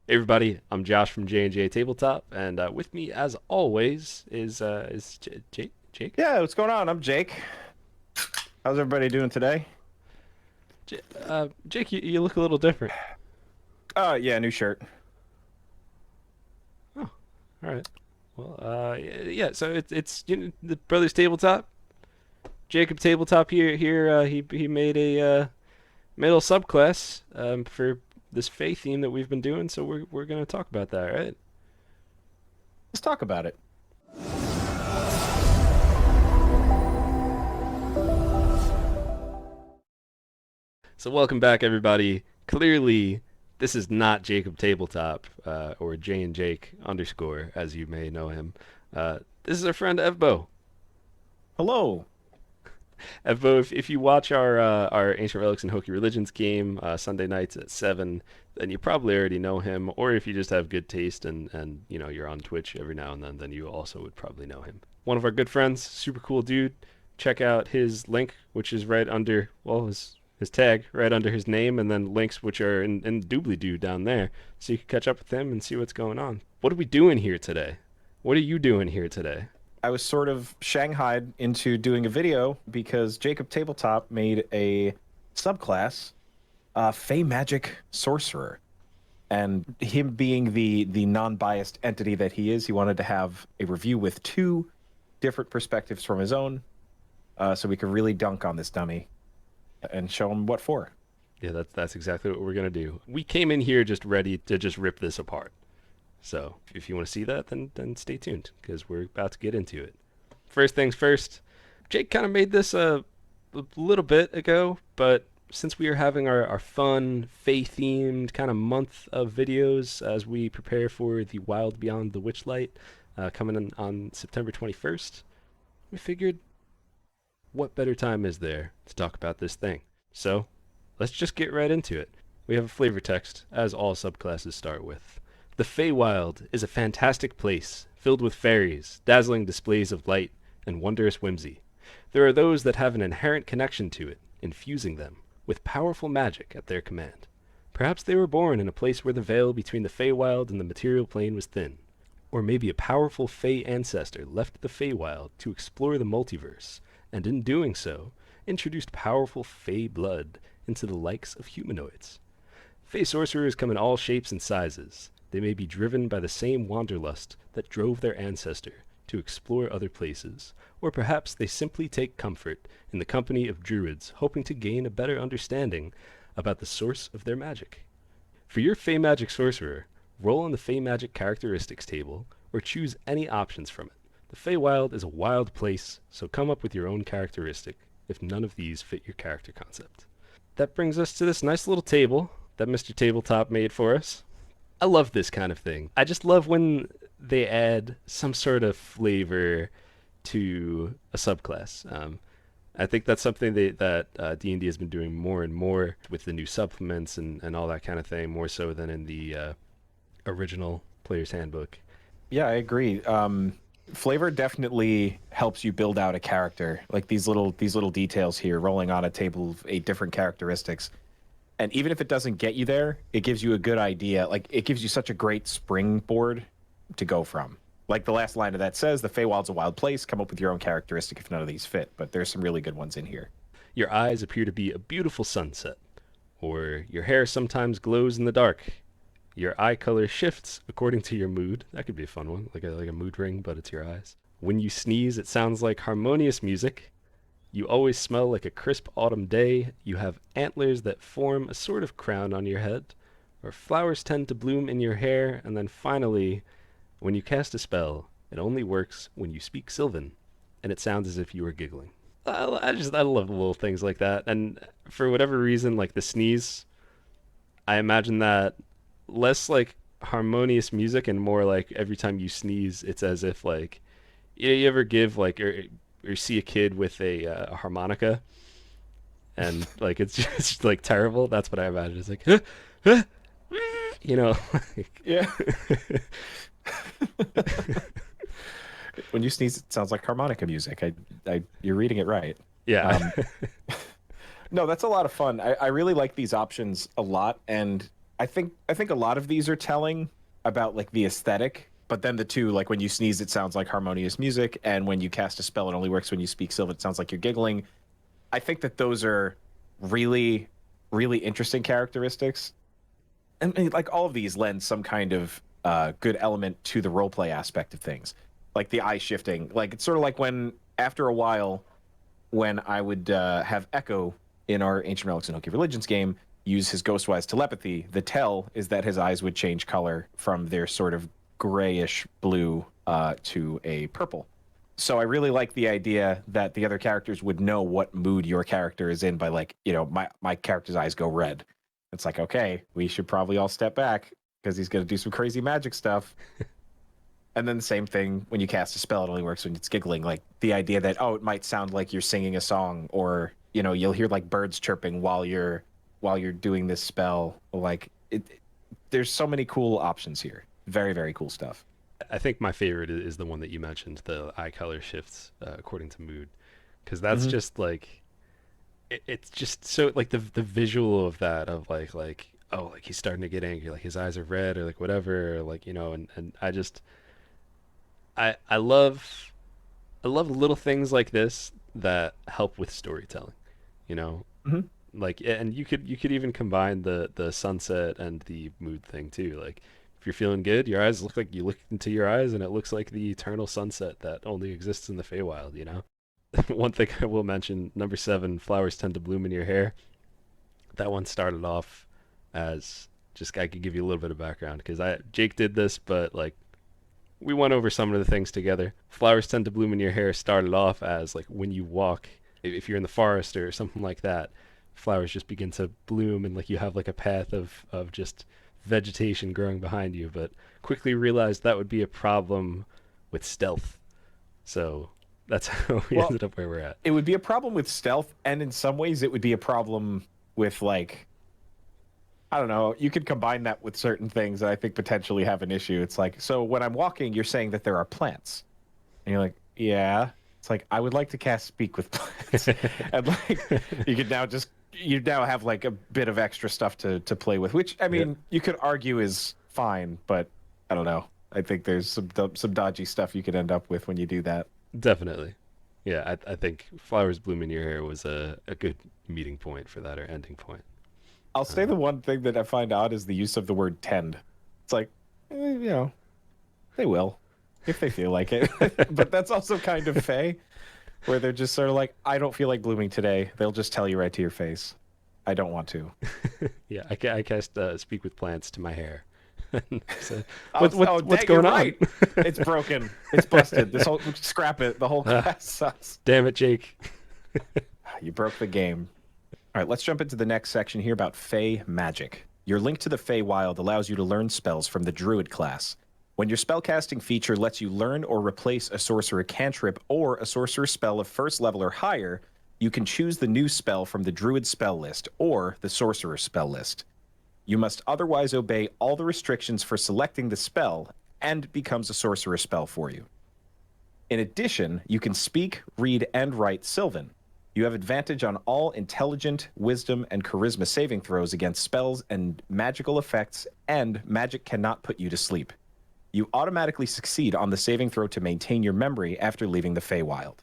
Hey everybody, I'm Josh from JNJtabletop, and with me, as always, is Jake. Jake. Yeah, what's going on? I'm Jake. How's everybody doing today? Jake, you look a little different. Yeah, new shirt. Oh, all right. Well, yeah. So it's the Brothers Tabletop. Jacob Tabletop here. He made made a little subclass for this Fey theme that we've been doing. So we're gonna talk about that, right? Let's talk about it. So welcome back, everybody. Clearly, this is not Jacob Tabletop or J and Jake underscore, as you may know him. This is our friend Evbo. Hello. Evbo, if you watch our Ancient Relics and Hokey Religions game Sunday nights at 7, then you probably already know him. Or if you just have good taste and you're on Twitch every now and then you also would probably know him. One of our good friends, super cool dude. Check out his link, which is right under his tag right under his name, and then links which are in doobly-doo down there, so you can catch up with him and see what's going on. What are we doing here today? What are you doing here today? I was sort of shanghaied into doing a video because Jacob Tabletop made a subclass, Fey Magic Sorcerer. And him being the non-biased entity that he is, he wanted to have a review with two different perspectives from his own, so we could really dunk on this dummy and show him what for. Yeah, that's exactly what we're gonna do. We came in here just ready to just rip this apart. So if you want to see that, then stay tuned because we're about to get into it. First things first, Jake kind of made this a little bit ago, but since we are having our fun Fey themed kind of month of videos as we prepare for the Wild Beyond the Witchlight coming in on September 21st, we figured what better time is there to talk about this thing? So let's just get right into it. We have a flavor text, as all subclasses start with. The Feywild is a fantastic place, filled with fairies, dazzling displays of light, and wondrous whimsy. There are those that have an inherent connection to it, infusing them with powerful magic at their command. Perhaps they were born in a place where the veil between the Feywild and the material plane was thin. Or maybe a powerful Fey ancestor left the Feywild to explore the multiverse, and in doing so, introduced powerful Fey blood into the likes of humanoids. Fey sorcerers come in all shapes and sizes. They may be driven by the same wanderlust that drove their ancestor to explore other places, or perhaps they simply take comfort in the company of druids hoping to gain a better understanding about the source of their magic. For your Fey Magic sorcerer, roll on the Fey Magic characteristics table, or choose any options from it. The Feywild is a wild place, so come up with your own characteristic if none of these fit your character concept. That brings us to this nice little table that Mr. Tabletop made for us. I love this kind of thing. I just love when they add some sort of flavor to a subclass. I think that's something that D&D has been doing more and more with the new supplements and all that kind of thing, more so than in the original Player's Handbook. Yeah, I agree. Flavor definitely helps you build out a character. Like these little details here, rolling on a table of 8 different characteristics. And even if it doesn't get you there, it gives you a good idea. Like, it gives you such a great springboard to go from. Like the last line of that says, the Feywild's a wild place. Come up with your own characteristic if none of these fit. But there's some really good ones in here. Your eyes appear to be a beautiful sunset, or your hair sometimes glows in the dark. Your eye color shifts according to your mood. That could be a fun one, like a mood ring, but it's your eyes. When you sneeze, it sounds like harmonious music. You always smell like a crisp autumn day. You have antlers that form a sort of crown on your head. Or flowers tend to bloom in your hair. And then finally, when you cast a spell, it only works when you speak Sylvan. And it sounds as if you are giggling. I love little things like that. And for whatever reason, like the sneeze, I imagine that less like harmonious music and more like every time you sneeze, it's as if like you ever give like or see a kid with a harmonica and like it's just like terrible. That's what I imagine. It's like, huh, huh, you know, like, Yeah. When you sneeze, it sounds like harmonica music. You're reading it right. yeah. Um, no, that's a lot of fun. I really like these options a lot. And I think a lot of these are telling about like the aesthetic, but then the two, like when you sneeze, it sounds like harmonious music, and when you cast a spell, it only works when you speak Sylvan. It sounds like you're giggling. I think that those are really, really interesting characteristics, and like all of these lend some kind of good element to the roleplay aspect of things, like the eye shifting. Like it's sort of like when after a while, when I would have Echo in our Ancient Relics and Hokey Religions game use his Ghostwise telepathy, the tell is that his eyes would change color from their sort of grayish blue to a purple. So I really like the idea that the other characters would know what mood your character is in by like, my character's eyes go red. It's like, okay, we should probably all step back because he's going to do some crazy magic stuff. And then the same thing when you cast a spell, it only works when it's giggling. Like the idea that, oh, it might sound like you're singing a song, or you'll hear like birds chirping while you're doing this spell. Like there's so many cool options here. Very, very cool stuff. I think my favorite is the one that you mentioned, the eye color shifts according to mood, because that's just like it's just so like the visual of that of like oh, like he's starting to get angry, like his eyes are red or like whatever, or like and I love little things like this that help with storytelling, you know. hmm Like, and you could even combine the sunset and the mood thing too. Like if you're feeling good, your eyes look like you look into your eyes and it looks like the eternal sunset that only exists in the Feywild, you know. One thing I will mention, number 7, flowers tend to bloom in your hair. That one started off as, just I could give you a little bit of background because Jake did this, but like we went over some of the things together. Flowers tend to bloom in your hair started off as like when you walk, if you're in the forest or something like that, flowers just begin to bloom and like you have like a path of just vegetation growing behind you, but quickly realized that would be a problem with stealth. So that's how we Well, ended up where we're at. it would be a problem with stealth, and in some ways, it would be a problem with like, I don't know. You could combine that with certain things that I think potentially have an issue. It's like, so when I'm walking, you're saying that there are plants, and you're like, yeah. It's like I would like to cast Speak with Plants, and like you now have like a bit of extra stuff to play with, which I Yeah, mean you could argue is fine, but I don't know. I think there's some dodgy stuff you could end up with when you do that. definitely. Yeah, I think flowers bloom in your hair was a good meeting point for that or ending point. I'll say Uh, the one thing that I find odd is the use of the word tend. It's like, they will if they feel like it, but that's also kind of Fey, where they're just sort of like, I don't feel like blooming today. They'll just tell you right to your face. I don't want to. yeah, I cast Speak with Plants to my hair. So, what's Dang, you're going on? right. It's broken. It's busted. This whole scrap it. The whole class sucks. Damn it, Jake. You broke the game. All right, let's jump into the next section here about Fey Magic. Your link to the Feywild allows you to learn spells from the Druid class. When your spellcasting feature lets you learn or replace a sorcerer cantrip or a sorcerer spell of first level or higher, you can choose the new spell from the Druid spell list or the sorcerer spell list. You must otherwise obey all the restrictions for selecting the spell, and it becomes a sorcerer spell for you. In addition, you can speak, read, and write Sylvan. You have advantage on all intelligent, wisdom, and charisma saving throws against spells and magical effects, and magic cannot put you to sleep. You automatically succeed on the saving throw to maintain your memory after leaving the Feywild.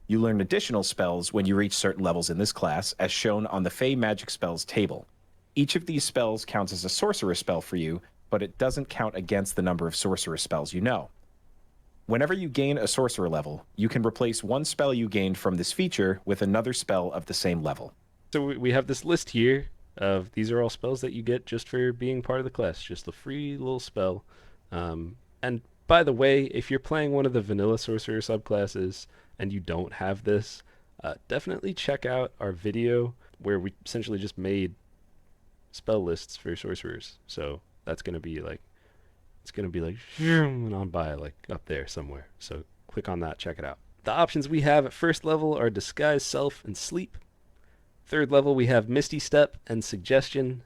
You learn additional spells when you reach certain levels in this class, as shown on the Fey Magic spells table. Each of these spells counts as a sorcerer spell for you, but it doesn't count against the number of sorcerer spells you know. Whenever you gain a sorcerer level, you can replace one spell you gained from this feature with another spell of the same level. So we have this list here of these are all spells that you get just for being part of the class, just a free little spell. And by the way, if you're playing one of the vanilla sorcerer subclasses and you don't have this, definitely check out our video where we essentially just made spell lists for sorcerers. So that's gonna be like it's gonna be like and on by like up there somewhere. So click on that, check it out. The options we have at first level are Disguise Self and Sleep. Third level we have Misty Step and Suggestion.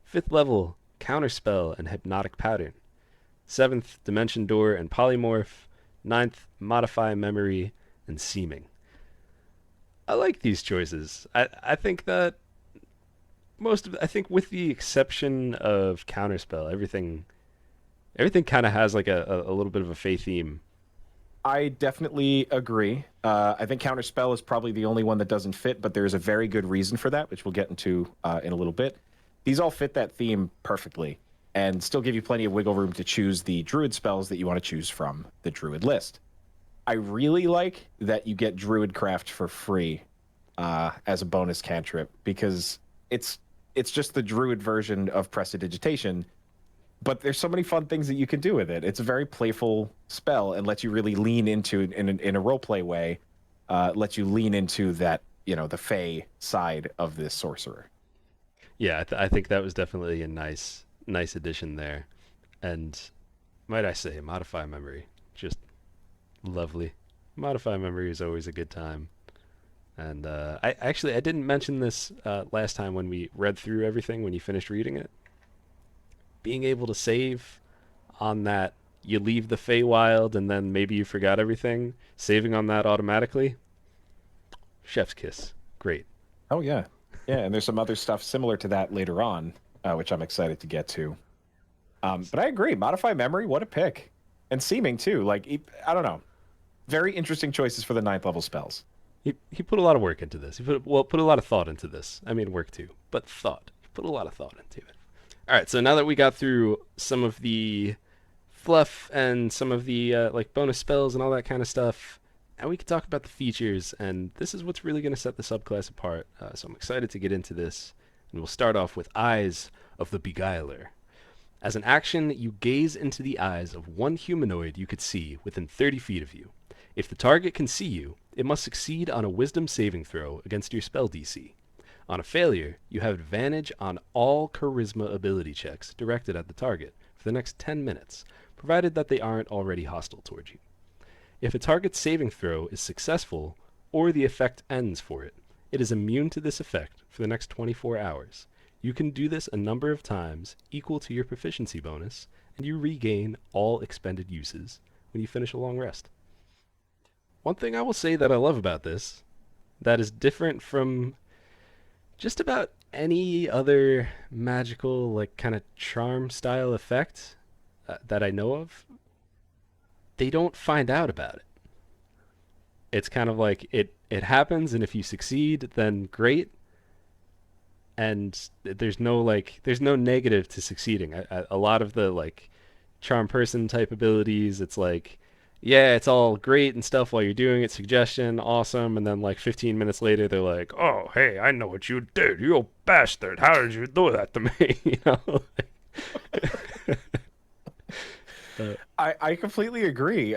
Fifth level Counterspell and Hypnotic Pattern. Seventh Dimension Door and Polymorph. Ninth Modify Memory and Seeming. I like these choices. I think that most of, I think with the exception of Counterspell, everything kind of has like a little bit of a Fey theme. I definitely agree. I think Counterspell is probably the only one that doesn't fit, but there's a very good reason for that, which we'll get into in a little bit. These all fit that theme perfectly and still give you plenty of wiggle room to choose the Druid spells that you want to choose from the Druid list. I really like that you get Druidcraft for free as a bonus cantrip, because it's just the Druid version of Prestidigitation, but there's so many fun things that you can do with it. It's a very playful spell and lets you really lean into, in a roleplay way, lets you lean into that, the Fey side of this sorcerer. Yeah, I think that was definitely a nice addition there, and might I say, Modify Memory, just lovely. Modify Memory is always a good time. And I didn't mention this last time when we read through everything, when you finished reading it. Being able to save on that, you leave the Feywild and then maybe you forgot everything, saving on that automatically, chef's kiss. Great. Oh, yeah. Yeah, and there's some other stuff similar to that later on, which I'm excited to get to. But I agree. Modify Memory, what a pick. And Seeming, too. Like, I don't know. Very interesting choices for the 9th level spells. He put a lot of work into this. He put a lot of thought into this. I mean, work too, but thought. He put a lot of thought into it. All right, so now that we got through some of the fluff and some of the like bonus spells and all that kind of stuff, now we can talk about the features, and this is what's really going to set the subclass apart. So I'm excited to get into this, and we'll start off with Eyes of the Beguiler. As an action, you gaze into the eyes of one humanoid you could see within 30 feet of you. If the target can see you, it must succeed on a Wisdom saving throw against your spell DC. On a failure, you have advantage on all Charisma ability checks directed at the target for the next 10 minutes, provided that they aren't already hostile towards you. If a target's saving throw is successful, or the effect ends for it, it is immune to this effect for the next 24 hours. You can do this a number of times equal to your proficiency bonus, and you regain all expended uses when you finish a long rest. One thing I will say that I love about this, that is different from just about any other magical, like, kind of charm style effect that I know of, they don't find out about it. It's kind of like it happens, and if you succeed, then great. And there's no negative to succeeding. A lot of the like charm person type abilities, it's like, yeah, it's all great and stuff while you're doing it, suggestion, awesome, and then like 15 minutes later they're like, oh, hey, I know what you did, you bastard, how did you do that to me? You know. I completely agree.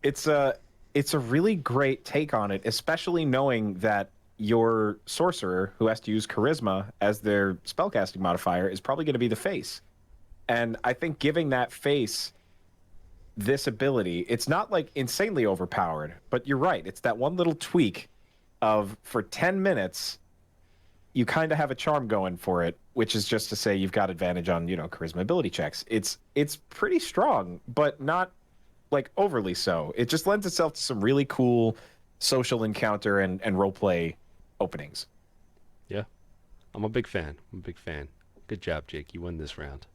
It's a really great take on it, especially knowing that your sorcerer, who has to use charisma as their spellcasting modifier, is probably going to be the face. And I think giving that face this ability, it's not like insanely overpowered, but you're right. It's that one little tweak of, for 10 minutes, you kind of have a charm going for it, which is just to say you've got advantage on, charisma ability checks. It's pretty strong, but not like overly so. It just lends itself to some really cool social encounter and roleplay openings. Yeah. I'm a big fan. Good job, Jake. You won this round.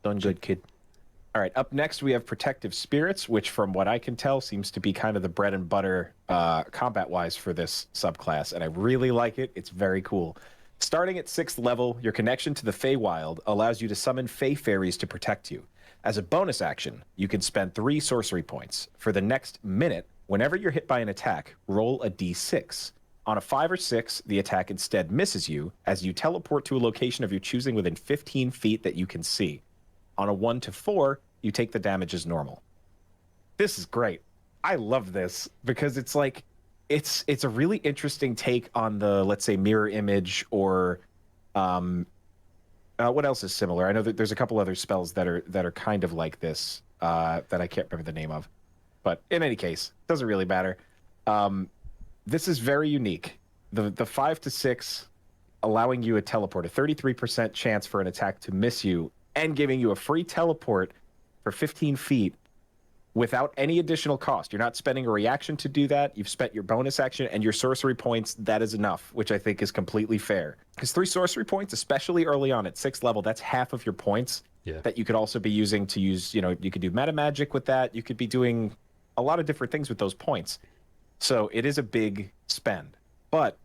Done good, kid. All right, up next we have Protective Spirits, which from what I can tell seems to be kind of the bread and butter combat-wise for this subclass, and I really like it. It's very cool. Starting at 6th level, your connection to the Feywild allows you to summon Fey Fairies to protect you. As a bonus action, you can spend 3 sorcery points. For the next minute, whenever you're hit by an attack, roll a d6. On a 5 or 6, the attack instead misses you as you teleport to a location of your choosing within 15 feet that you can see. On a 1 to 4, you take the damage as normal. This is great. I love this because it's like, it's a really interesting take on the, let's say, mirror image or what else is similar? I know that there's a couple other spells that are kind of like this that I can't remember the name of. But in any case, doesn't really matter. This is very unique. The 5 to 6 allowing you a teleport, a 33% chance for an attack to miss you, and giving you a free teleport for 15 feet without any additional cost. You're not spending a reaction to do that. You've spent your bonus action and your sorcery points. That is enough, which I think is completely fair. Because 3 sorcery points, especially early on at 6th level, that's half of your points that you could also be using to use, you could do meta magic with that. You could be doing a lot of different things with those points. So it is a big spend. But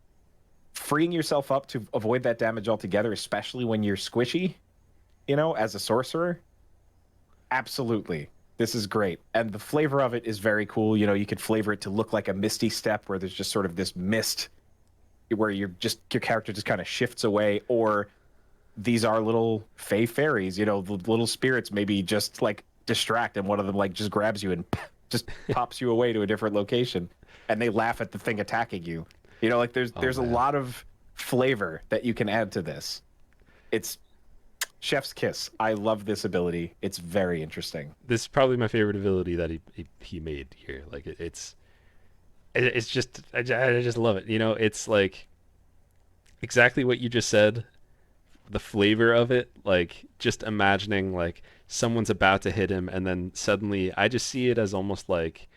freeing yourself up to avoid that damage altogether, especially when you're squishy, as a sorcerer, absolutely. This is great. And the flavor of it is very cool. You could flavor it to look like a misty step where there's just sort of this mist where your character just kind of shifts away, or these are little fey fairies, the little spirits maybe just like distract and one of them like just grabs you and just pops you away to a different location and they laugh at the thing attacking you. There's a lot of flavor that you can add to this. It's chef's kiss. I love this ability. It's very interesting. This is probably my favorite ability that he made here. Like it's just I just love it. It's like exactly what you just said. The flavor of it, like just imagining like someone's about to hit him and then suddenly I just see it as almost like,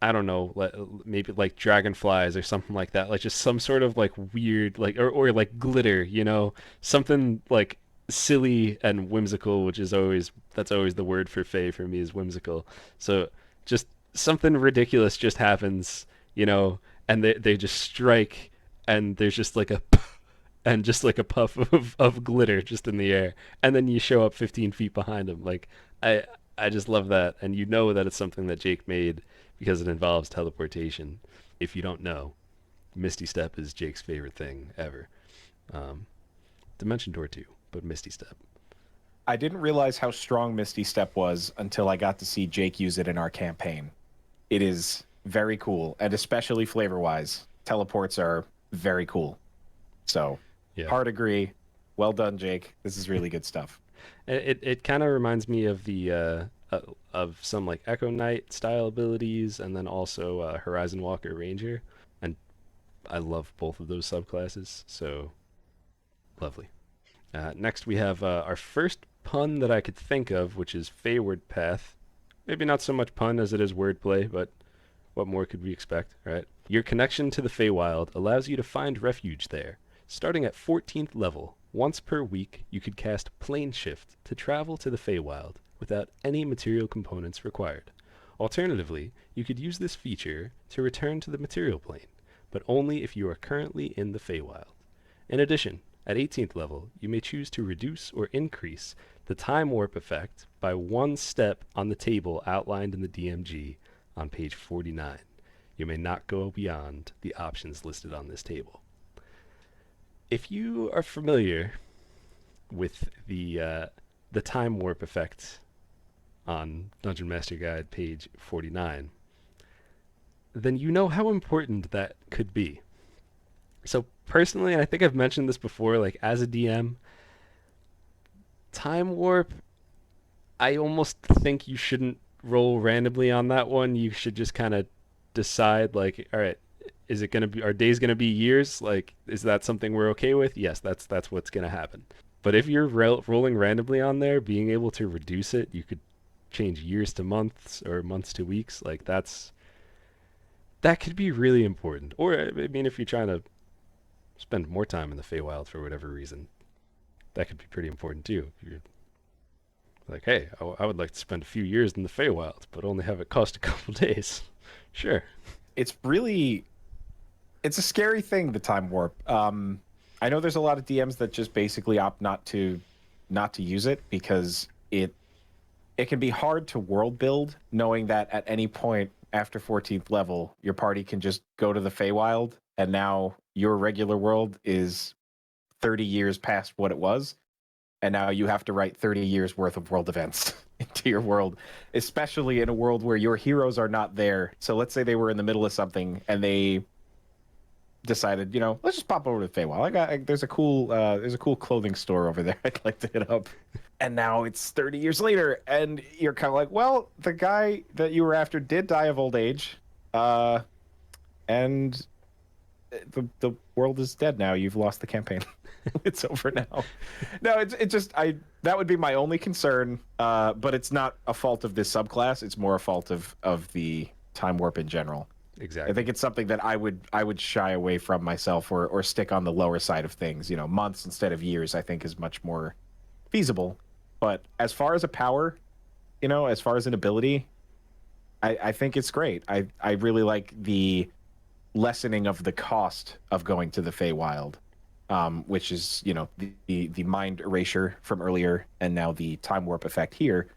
I don't know, maybe like dragonflies or something like that, like just some sort of like weird like or like glitter, something like silly and whimsical, which is that's always the word for Fey for me, is whimsical. So just something ridiculous just happens, and they just strike and there's just like a and just like a puff of glitter just in the air, and then you show up 15 feet behind him. Like I just love that, and that it's something that Jake made because it involves teleportation. If you don't know, Misty Step is Jake's favorite thing ever. Dimension Door too, but Misty Step. I didn't realize how strong Misty Step was until I got to see Jake use it in our campaign. It is very cool, and especially flavor-wise, teleports are very cool. So, hard agree. Well done, Jake. This is really good stuff. It kind of reminds me of the of some like Echo Knight style abilities, and then also Horizon Walker Ranger, and I love both of those subclasses. So lovely. Next, we have our first pun that I could think of, which is Feyward Path. Maybe not so much pun as it is wordplay, but what more could we expect, right? Your connection to the Feywild allows you to find refuge there. Starting at 14th level, once per week, you could cast Plane Shift to travel to the Feywild without any material components required. Alternatively, you could use this feature to return to the material plane, but only if you are currently in the Feywild. In addition, at 18th level, you may choose to reduce or increase the time warp effect by 1 step on the table outlined in the DMG on page 49. You may not go beyond the options listed on this table. If you are familiar with the time warp effect on Dungeon Master Guide page 49, then you know how important that could be. So personally, and I think I've mentioned this before, like as a DM, time warp, I almost think you shouldn't roll randomly on that one. You should just kind of decide, like, all right, is it going to be, are days going to be years? Like, is that something we're okay with? Yes, that's what's going to happen. But if you're rolling randomly on there, being able to reduce it, you could change years to months or months to weeks. Like that could be really important. Or, I mean, if you're trying to spend more time in the Feywild for whatever reason, that could be pretty important too. If you're like, hey, I would like to spend a few years in the Feywild, but only have it cost a couple days. Sure. It's a scary thing, the time warp. I know there's a lot of DMs that just basically opt not to use it because it can be hard to world build, knowing that at any point after 14th level, your party can just go to the Feywild, and now your regular world is 30 years past what it was, and now you have to write 30 years worth of world events into your world, especially in a world where your heroes are not there. So let's say they were in the middle of something and they decided, let's just pop over to Feywild. There's a cool clothing store over there I'd like to hit up. And now it's 30 years later, and you're kind of like, well, the guy that you were after did die of old age, and the world is dead now. You've lost the campaign. It's over now. No, it's just that would be my only concern. But it's not a fault of this subclass. It's more a fault of the time warp in general. I Exactly. think it's something that I would shy away from myself or stick on the lower side of things. You know, months instead of years, I think is much more feasible. But as far as a power, you know, as far as an ability, I think it's great. I really like the lessening of the cost of going to the Feywild, which is, you know, the mind erasure from earlier and now the time warp effect here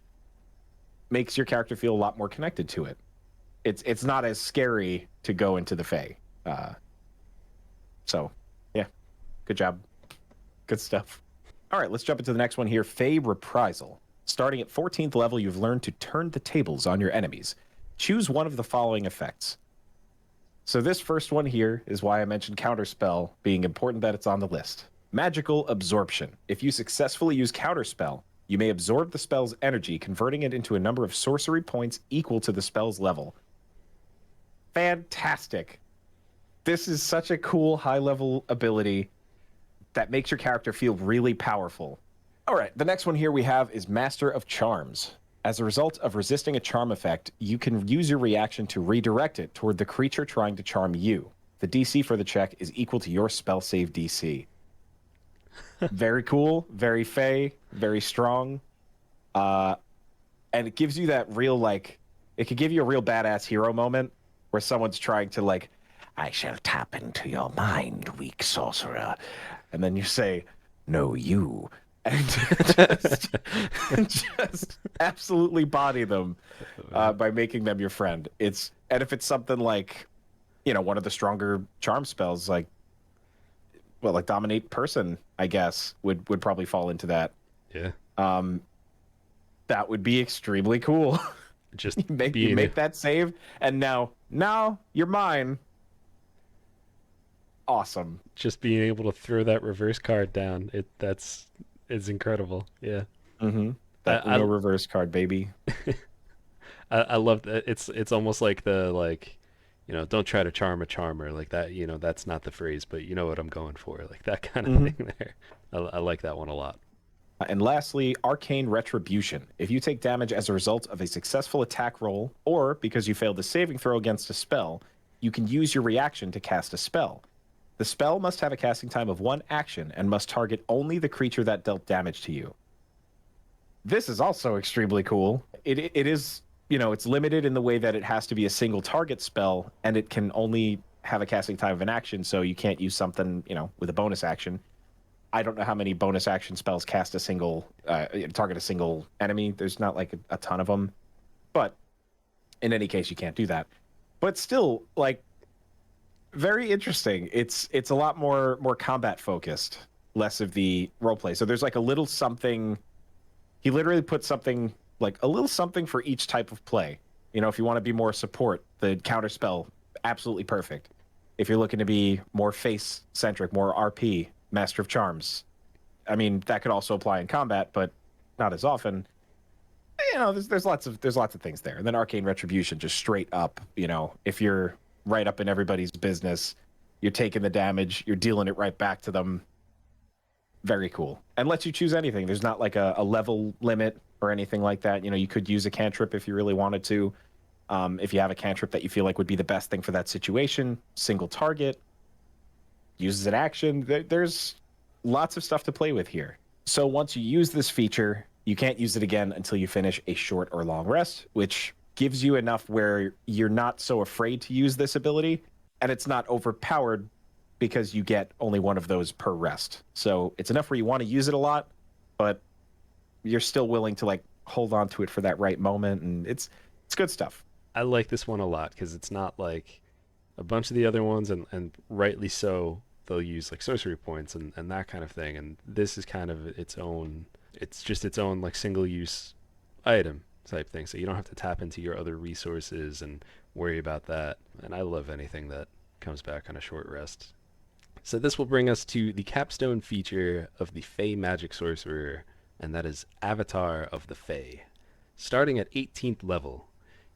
makes your character feel a lot more connected to it. It's not as scary to go into the Fey. So, yeah, good job. Good stuff. All right, let's jump into the next one here. Fey Reprisal. Starting at 14th level, you've learned to turn the tables on your enemies. Choose one of the following effects. So this first one here is why I mentioned Counterspell being important that it's on the list. Magical Absorption. If you successfully use Counterspell, you may absorb the spell's energy, converting it into a number of sorcery points equal to the spell's level. Fantastic. This is such a cool high-level ability that makes your character feel really powerful. All right, the next one here we have is Master of Charms. As a result of resisting a charm effect, you can use your reaction to redirect it toward the creature trying to charm you. The DC for the check is equal to your spell save DC. Very cool, very Fey, very strong. And it gives you that real, like, it could give you a real badass hero moment where someone's trying to, like, I shall tap into your mind, weak sorcerer. And then you say, no, you. And just absolutely body them by making them your friend. And if it's something like, you know, one of the stronger charm spells, like, well, like Dominate Person, I guess, would probably fall into that. Yeah. That would be extremely cool. Just you make that save, and now you're mine. Awesome. Just being able to throw that reverse card down, it's incredible. Yeah. Mm-hmm. That no reverse card, baby. I love that. It's almost like the, like, you know, don't try to charm a charmer, like that. You know, that's not the phrase, but you know what I'm going for, like that kind of thing there. I like that one a lot. And lastly, Arcane Retribution. If you take damage as a result of a successful attack roll, or because you failed a saving throw against a spell, you can use your reaction to cast a spell. The spell must have a casting time of 1 action and must target only the creature that dealt damage to you. This is also extremely cool. It is, you know, it's limited in the way that it has to be a single target spell, and it can only have a casting time of an action, so you can't use something, you know, with a bonus action. I don't know how many bonus action spells cast a single, target a single enemy. There's not like a ton of them, but in any case, you can't do that. But still, like, very interesting. It's a lot more combat focused, less of the roleplay. So there's like a little something. He literally put something, like a little something for each type of play. You know, if you want to be more support, the counter spell, absolutely perfect. If you're looking to be more face centric, more RP, Master of Charms. I mean, that could also apply in combat, but not as often. You know, there's lots of things there. And then Arcane Retribution, just straight up, you know, if you're right up in everybody's business, you're taking the damage, you're dealing it right back to them. Very cool. And lets you choose anything. There's not like a level limit or anything like that. You know, you could use a cantrip if you really wanted to. If you have a cantrip that you feel like would be the best thing for that situation, single target, uses an action. There's lots of stuff to play with here. So once you use this feature, you can't use it again until you finish a short or long rest, which gives you enough where you're not so afraid to use this ability, and it's not overpowered because you get only one of those per rest. So it's enough where you want to use it a lot, but you're still willing to, like, hold on to it for that right moment, and it's good stuff. I like this one a lot because it's not like a bunch of the other ones, and rightly so, they'll use like sorcery points and that kind of thing. And this is kind of its own, it's just its own like single use item type thing. So you don't have to tap into your other resources and worry about that. And I love anything that comes back on a short rest. So this will bring us to the capstone feature of the Fey Magic Sorcerer, and that is Avatar of the Fey. Starting at 18th level,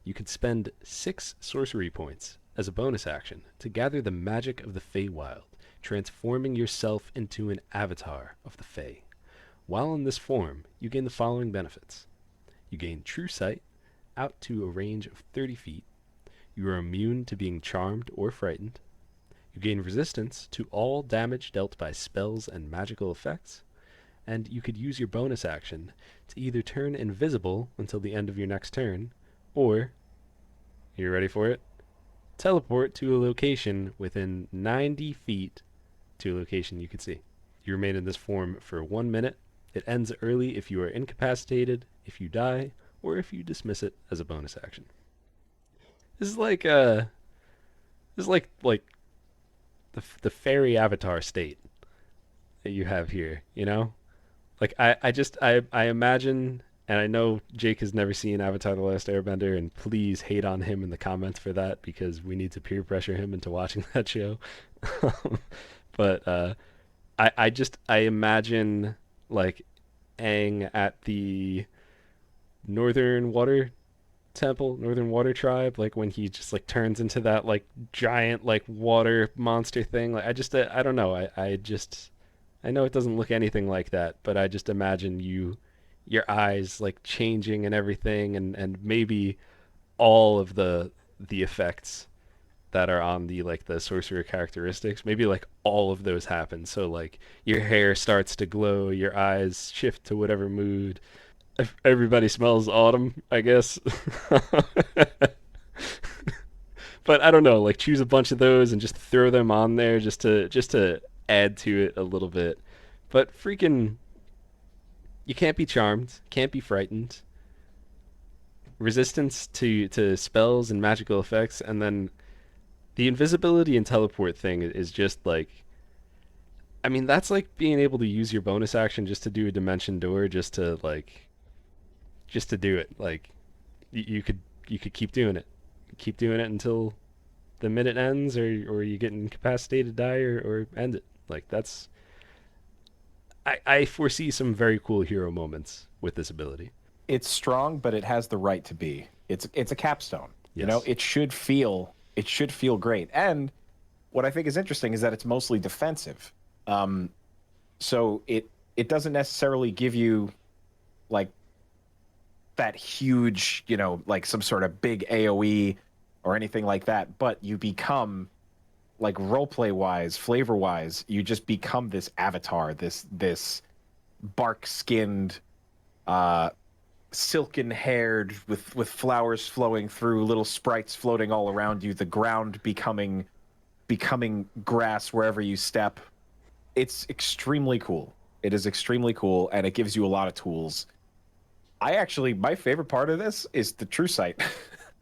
you can spend 6 sorcery points as a bonus action to gather the magic of the Feywild, transforming yourself into an avatar of the Fey. While in this form, you gain the following benefits. You gain true sight out to a range of 30 feet. You are immune to being charmed or frightened. You gain resistance to all damage dealt by spells and magical effects. And you could use your bonus action to either turn invisible until the end of your next turn, or, you ready for it? Teleport to a location within 90 feet to a location you could see. You remain in this form for 1 minute. It ends early if you are incapacitated, if you die, or if you dismiss it as a bonus action. This is like the fairy avatar state that you have here, you know? Like I imagine, and I know Jake has never seen Avatar: The Last Airbender, and please hate on him in the comments for that because we need to peer pressure him into watching that show. But I imagine like Aang at the Northern Water Temple, Northern Water Tribe, like when he just like turns into that like giant like water monster thing. Like I don't know. I know it doesn't look anything like that, but I just imagine your eyes like changing and everything, and maybe all of the effects that are on the like the sorcerer characteristics, maybe like all of those happen. So like your hair starts to glow, your eyes shift to whatever mood. Everybody smells autumn, I guess. But I don't know, like choose a bunch of those and just throw them on there just to add to it a little bit. But freaking, you can't be charmed, can't be frightened. Resistance to spells and magical effects, and then the invisibility and teleport thing is just like, I mean, that's like being able to use your bonus action just to do a dimension door, just to do it. Like you could keep doing it until the minute ends, or you get incapacitated, die, or end it. Like that's, I foresee some very cool hero moments with this ability. It's strong, but it has the right to be. It's a capstone. Yes. You know, it should feel great. And what I think is interesting is that it's mostly defensive. So it doesn't necessarily give you like that huge, you know, like some sort of big AoE or anything like that, but you become like roleplay wise, flavor wise, you just become this avatar, this bark skinned, silken haired with flowers flowing through, little sprites floating all around you, the ground becoming grass wherever you step. It's extremely cool. It is extremely cool, and it gives you a lot of tools. My favorite part of this is the true sight.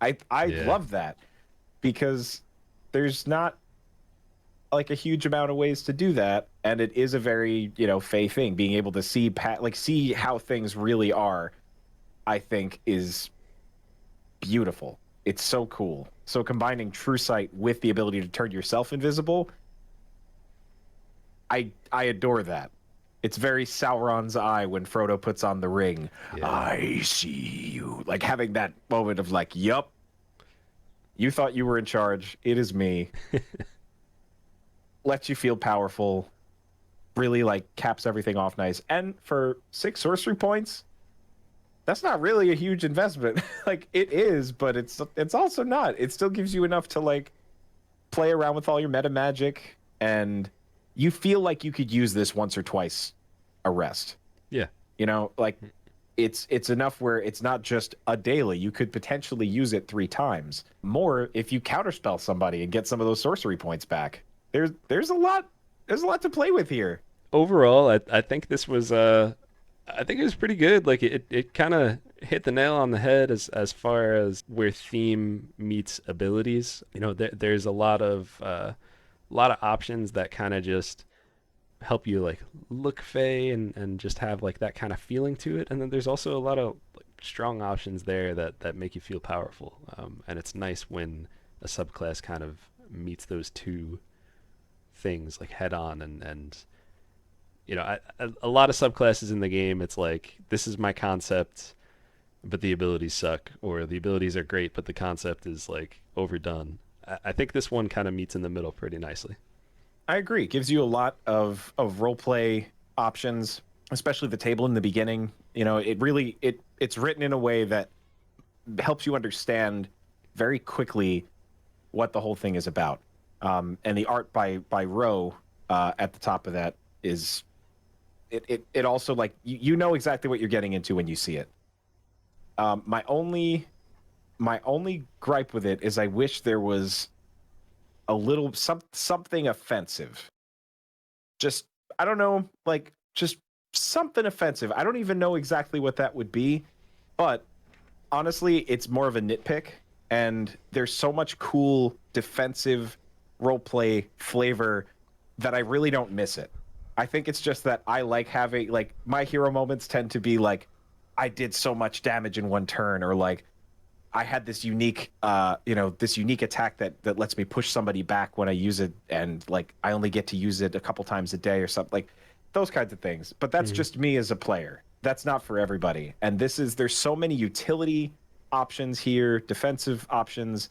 I love that because there's not like a huge amount of ways to do that, and it is a very, you know, Fey thing. Being able to see how things really are, I think, is beautiful. It's so cool. So combining true sight with the ability to turn yourself invisible, I adore that. It's very Sauron's eye when Frodo puts on the ring. Yeah. I see you. Like having that moment of like, yup, you thought you were in charge. It is me. Lets you feel powerful. Really like caps everything off nice. And for 6 sorcery points, that's not really a huge investment. Like it is, but it's also not. It still gives you enough to like play around with all your meta magic, and you feel like you could use this once or twice a rest. Yeah. You know, like it's enough where it's not just a daily. You could potentially use it 3 times. More if you counterspell somebody and get some of those sorcery points back. There's a lot to play with here. Overall, I think this was I think it was pretty good. Like it kind of hit the nail on the head as far as where theme meets abilities. You know, there's a lot of options that kind of just help you like look Fey and just have like that kind of feeling to it. And then there's also a lot of like, strong options there that make you feel powerful. And it's nice when a subclass kind of meets those two things like head on, and you know, a lot of subclasses in the game, it's like, this is my concept, but the abilities suck, or the abilities are great, but the concept is like overdone. I think this one kind of meets in the middle pretty nicely. I agree. It gives you a lot of role play options, especially the table in the beginning. You know, it really it's written in a way that helps you understand very quickly what the whole thing is about. And the art by Rowe at the top of that is it also like you know exactly what you're getting into when you see it. My only gripe with it is I wish there was a little something offensive. Just I don't know, like just something offensive. I don't even know exactly what that would be, but honestly, it's more of a nitpick. And there's so much cool defensive roleplay flavor that I really don't miss it. I think it's just that I like having like my hero moments tend to be like I did so much damage in one turn, or like I had this unique this unique attack that lets me push somebody back when I use it, and like I only get to use it a couple times a day or something, like those kinds of things. But that's just me as a player. That's not for everybody. And there's so many utility options here, defensive options.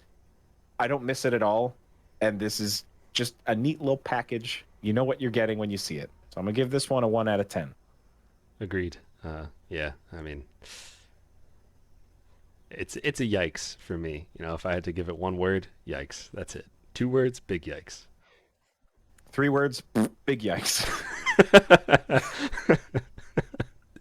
I don't miss it at all. And this is just a neat little package. You know what you're getting when you see it. So I'm gonna give this one a 1 out of 10. Agreed. Yeah, I mean, it's a yikes for me. You know, if I had to give it one word, yikes. That's it. 2 words, big yikes. 3 words, big yikes.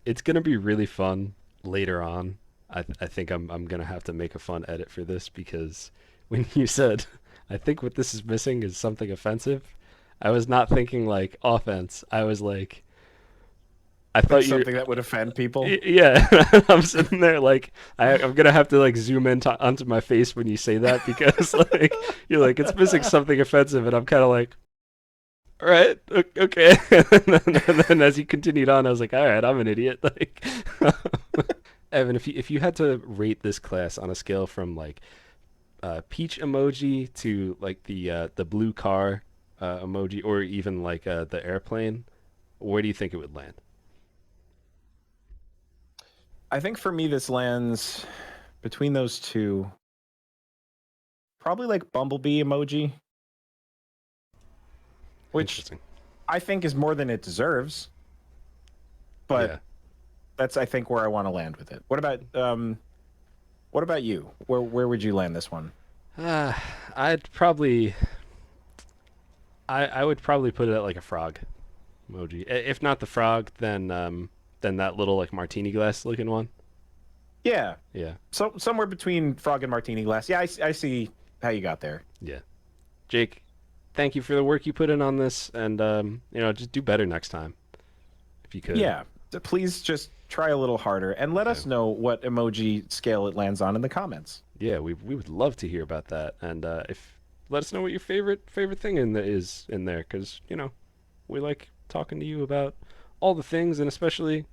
It's gonna be really fun later on. I think I'm gonna have to make a fun edit for this, because when you said, I think what this is missing is something offensive, I was not thinking like offense. I was like, I Like thought you. something that would offend people. Yeah, I'm sitting there like I'm gonna have to like zoom in onto my face when you say that, because like you're like it's missing something offensive, and I'm kind of like, all right, okay. And then as you continued on, I was like, all right, I'm an idiot. Like, Evan, if you had to rate this class on a scale from like peach emoji to like the blue car emoji, or even like the airplane, where do you think it would land? I think for me, this lands between those two. Probably like Bumblebee emoji, which Interesting. I think is more than it deserves. But Yeah. that's I think where I want to land with it. What about you? Where would you land this one? Uh, I'd probably I would probably put it at like a frog emoji. If not the frog, then that little like martini glass looking one. Yeah, Yeah. so somewhere between Frog and Martini Glass. Yeah, I see how you got there. Yeah. Jake, thank you for the work you put in on this, and just do better next time if you could. Yeah, please just try a little harder and let Yeah. us know what emoji scale it lands on in the comments. Yeah, we would love to hear about that, and if let us know what your favorite thing is in there, because we like talking to you about all the things, and especially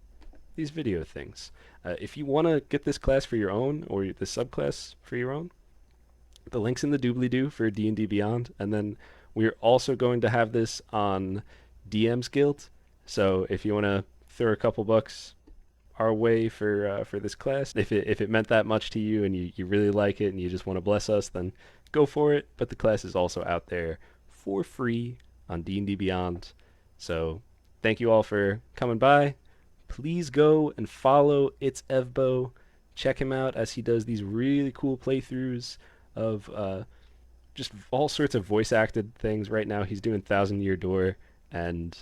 these video things. If you want to get this class for your own, or the subclass for your own, the link's in the doobly-doo for D&D Beyond, and then we're also going to have this on DM's Guild. So if you want to throw a couple bucks our way for this class, if it meant that much to you, and you really like it and you just want to bless us, then go for it. But the class is also out there for free on D&D Beyond. So thank you all for coming by. Please go and follow It's Evbo. Check him out as he does these really cool playthroughs of just all sorts of voice acted things. Right now he's doing Thousand Year Door, and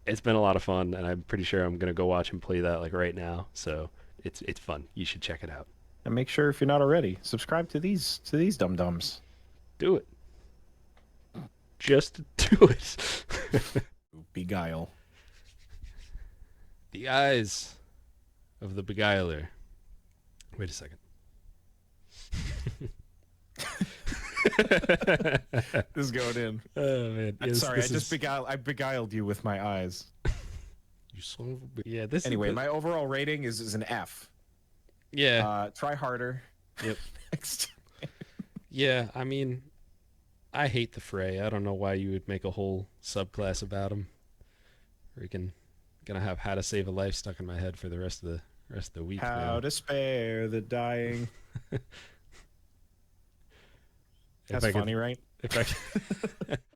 it's been a lot of fun, and I'm pretty sure I'm gonna go watch him play that like right now. So it's fun. You should check it out. And make sure if you're not already, subscribe to these dum dums. Do it. Just do it. Beguile. The eyes of the Beguiler. Wait a second. This is going in. Oh man. I'm sorry, I beguiled you with my eyes. You son of a... Yeah, this Anyway, is my overall rating is an F. Yeah. Try harder. Yep. Next. Yeah, I mean, I hate the Fray. I don't know why you would make a whole subclass about him. Freaking gonna have How to Save a Life stuck in my head for the rest of the week. How to spare the dying. That's funny, right? If I